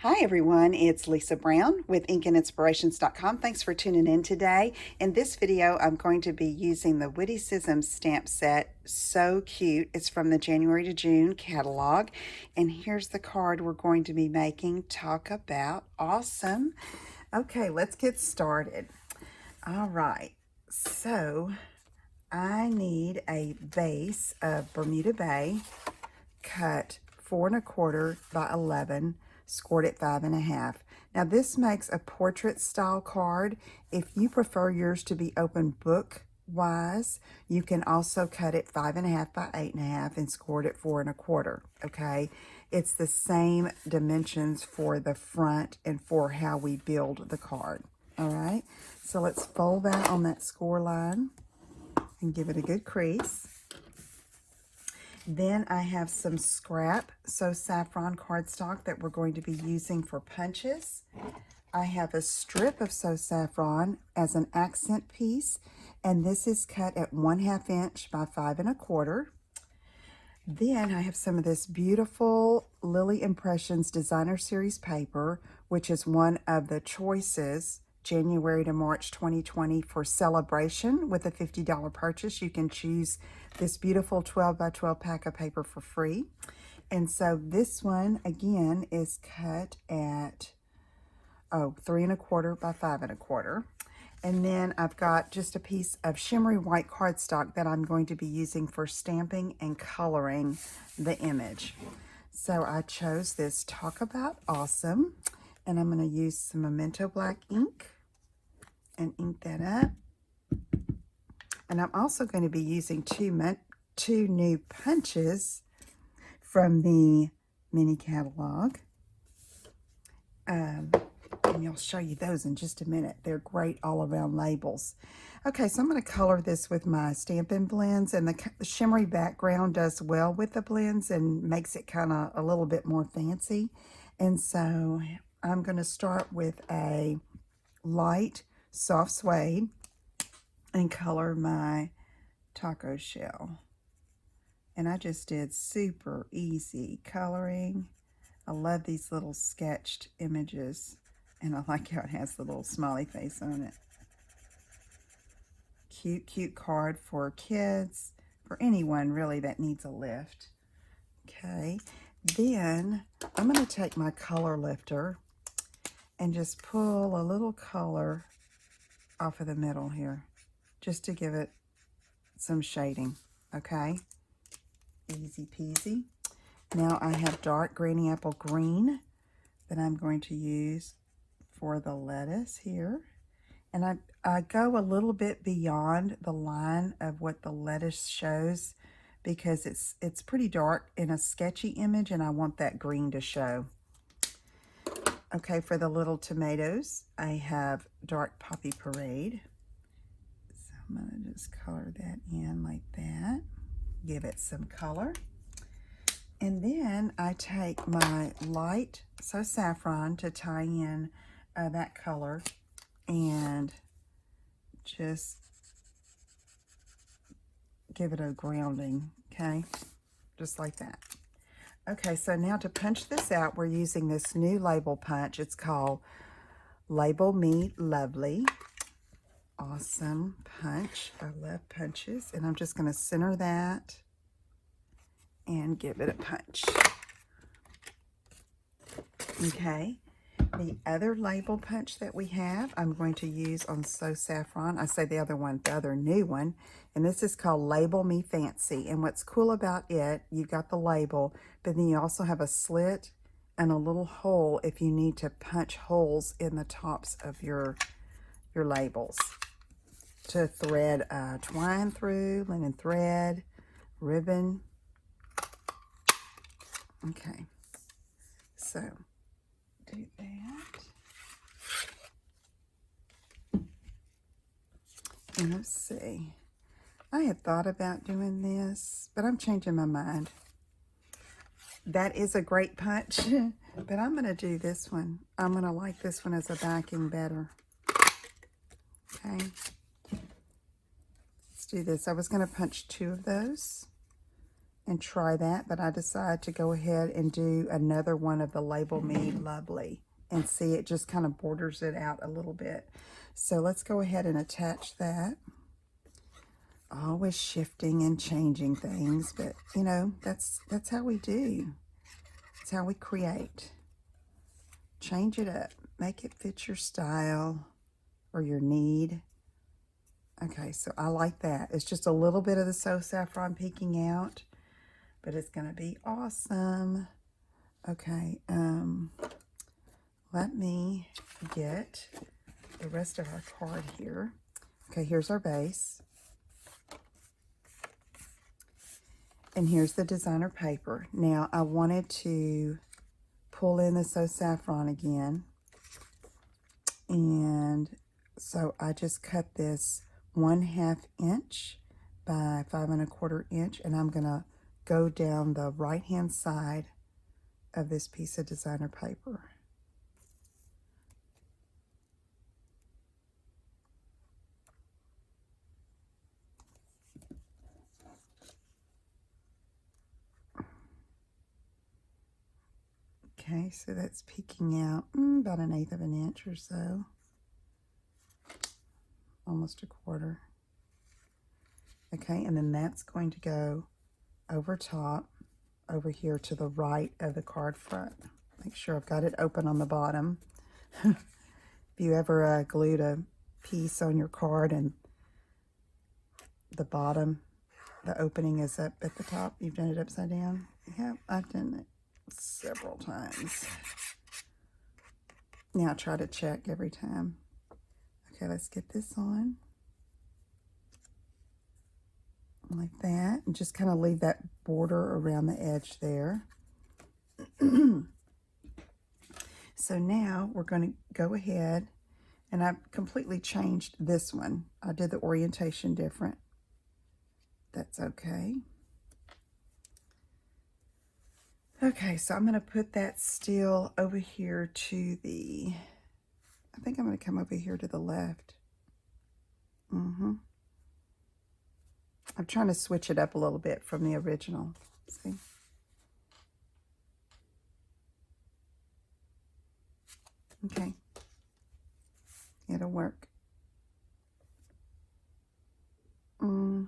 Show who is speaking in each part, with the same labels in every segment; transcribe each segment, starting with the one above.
Speaker 1: Hi everyone, it's Lisa Brown with InkandInspirations.com. Thanks for tuning in today. In this video, I'm going to be using the Witty Cisms stamp set. So cute. It's from the January to June catalog. And here's the card we're going to be making. Talk about awesome. Okay, let's get started. All right, so I need a base of Bermuda Bay cut 4 1/4 by 11, scored at 5 1/2. Now this makes a portrait style card. If you prefer yours to be open book wise, you can also cut it 5 1/2 by 8 1/2 and scored at 4 1/4. Okay, it's the same dimensions for the front and for how we build the card. All right, so let's fold that on that score line and give it a good crease. Then I have some scrap So Saffron cardstock that we're going to be using for punches. I have a strip of So Saffron as an accent piece, and this is cut at 1/2 inch by 5 1/4. Then I have some of this beautiful Lily Impressions Designer Series paper, which is one of the choices January to March 2020 for celebration. With a $50 purchase, you can choose this beautiful 12 by 12 pack of paper for free. And so this one again is cut at 3 1/4 by 5 1/4. And then I've got just a piece of shimmery white cardstock that I'm going to be using for stamping and coloring the image. So I chose this Talk About Awesome, and I'm going to use some Memento Black ink and ink that up. And I'm also going to be using two new punches from the mini catalog. And I'll show you those in just a minute. They're great all-around labels. Okay, so I'm going to color this with my Stampin' blends, and the shimmery background does well with the blends and makes it kind of a little bit more fancy. And so I'm going to start with a light soft suede and color my taco shell. And I just did super easy coloring. I love these little sketched images, and I like how it has the little smiley face on it. Cute, cute card for kids, for anyone really that needs a lift. Okay, then I'm going to take my color lifter and just pull a little color off of the middle here, just to give it some shading. Okay, easy peasy. Now I have dark granny apple green that I'm going to use for the lettuce here. And I go a little bit beyond the line of what the lettuce shows because it's pretty dark in a sketchy image, and I want that green to show. Okay, for the little tomatoes, I have dark Poppy Parade. So I'm going to just color that in like that. Give it some color. And then I take my light So Saffron to tie in that color and just give it a grounding, okay? Just like that. Okay, so now to punch this out, we're using this new label punch. It's called Label Me Lovely. Awesome punch. I love punches. And I'm just going to center that and give it a punch. Okay, the other label punch that we have, I'm going to use on So Saffron. I say the other one, the other new one, and this is called Label Me Fancy. And what's cool about it, you've got the label, but then you also have a slit and a little hole if you need to punch holes in the tops of your labels to thread twine through, linen thread, ribbon. Okay, so do that. And let's see. I had thought about doing this, but I'm changing my mind. That is a great punch, but I'm going to do this one. I'm going to like this one as a backing better. Okay. Let's do this. I was going to punch 2 of those, and try that, but I decided to go ahead and do another one of the Label Me Lovely and see, it just kind of borders it out a little bit. So let's go ahead and attach that. Always shifting and changing things, but you know, that's how we do. It's how we create. Change it up. Make it fit your style or your need. Okay, so I like that. It's just a little bit of the So Saffron peeking out, but it's going to be awesome. Okay, let me get the rest of our card here. Okay, here's our base. And here's the designer paper. Now, I wanted to pull in the So Saffron again. And so I just cut this 1/2 inch by 5 1/4 inch. And I'm going to go down the right-hand side of this piece of designer paper. Okay, so that's peeking out about 1/8 of an inch or so. Almost 1/4. Okay, and then that's going to go over top, over here to the right of the card front. Make sure I've got it open on the bottom. If you ever glued a piece on your card and the bottom, the opening is up at the top, you've done it upside down. Yep, I've done it several times. Now I try to check every time. Okay, let's get this on. Like that. And just kind of leave that border around the edge there. So now we're going to go ahead, and I've completely changed this one. I did the orientation different. That's okay. Okay, so I'm going to put that still over here to the, I think I'm going to come over here to the left. I'm trying to switch it up a little bit from the original. See? Okay. It'll work. All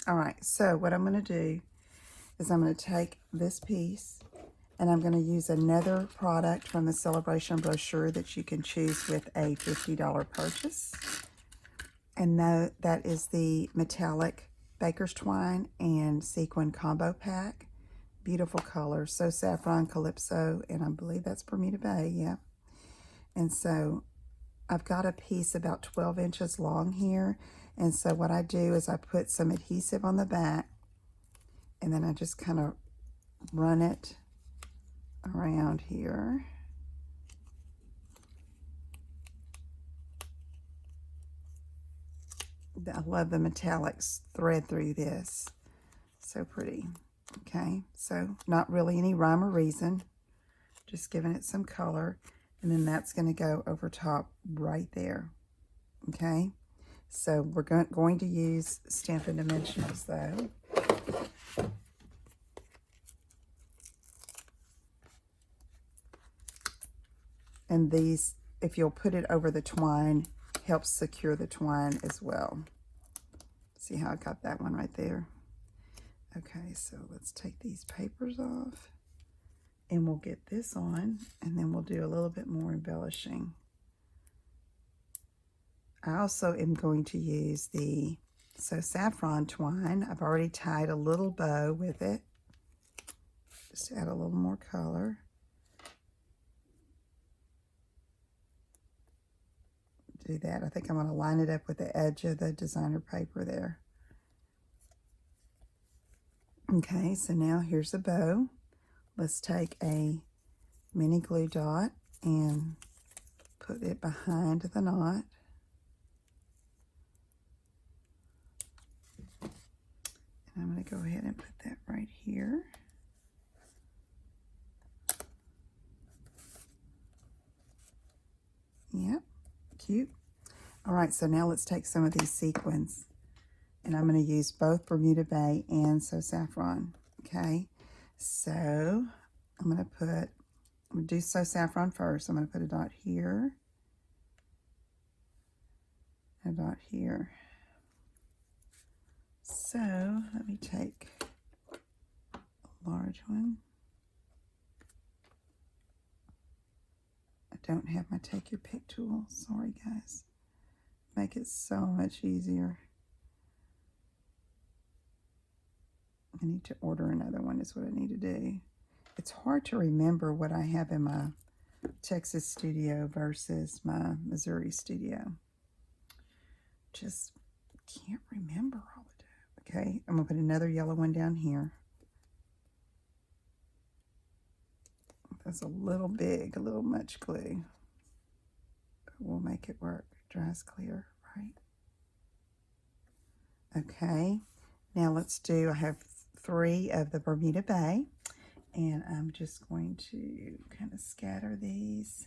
Speaker 1: right, so what I'm going to do is I'm going to take this piece and I'm going to use another product from the Celebration brochure that you can choose with a $50 purchase. And that is the metallic Baker's Twine and Sequin Combo Pack. Beautiful color. So Saffron, Calypso, and I believe that's Bermuda Bay, yeah. And so I've got a piece about 12 inches long here. And so what I do is I put some adhesive on the back, and then I just kind of run it around here. I love the metallics thread through this. So pretty. Okay, so not really any rhyme or reason. Just giving it some color. And then that's going to go over top right there. Okay, so we're going to use Stampin' Dimensionals though. And these, if you'll put it over the twine, helps secure the twine as well. See how I got that one right there? Okay, so let's take these papers off. And we'll get this on, and then we'll do a little bit more embellishing. I also am going to use the So Saffron twine. I've already tied a little bow with it. Just to add a little more color. Do that. I think I'm going to line it up with the edge of the designer paper there. Okay, so now here's a bow. Let's take a mini glue dot and put it behind the knot. And I'm going to go ahead and put that right here. Yep, cute. All right, so now let's take some of these sequins. And I'm going to use both Bermuda Bay and So Saffron. Okay, so I'm going to do So Saffron first. I'm going to put a dot here, a dot here. So let me take a large one. I don't have my Take Your Pick tool. Sorry, guys. Make it so much easier. I need to order another one is what I need to do. It's hard to remember what I have in my Texas studio versus my Missouri studio. Just can't remember all the time. Okay, I'm going to put another yellow one down here. That's a little big, a little much glue. But we'll make it work. Dries clear, right? Okay, now let's do, I have 3 of the Bermuda Bay, and I'm just going to kind of scatter these.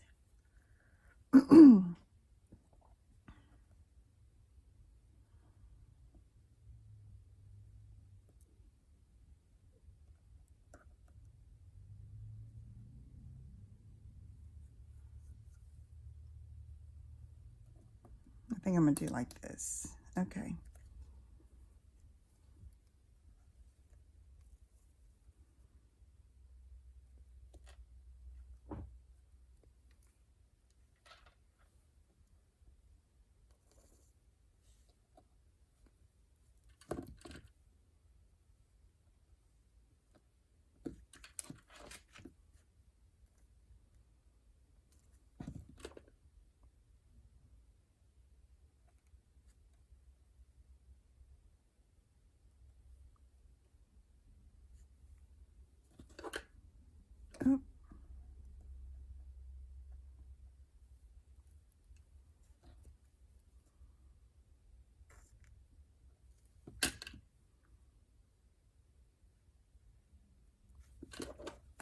Speaker 1: I think I'm going to do like this. Okay. Oh.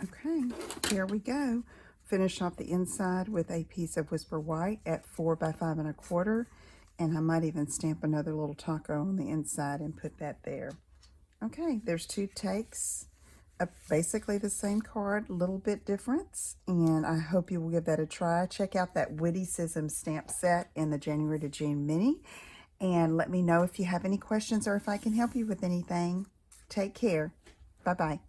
Speaker 1: Okay, here we go. Finish off the inside with a piece of Whisper White at 4 by 5 1/4, and I might even stamp another little taco on the inside and put that there. Okay, there's 2 takes of basically the same card, a little bit difference, and I hope you will give that a try. Check out that Witty Cisms stamp set in the January to June mini, and let me know if you have any questions or if I can help you with anything. Take care. Bye-bye.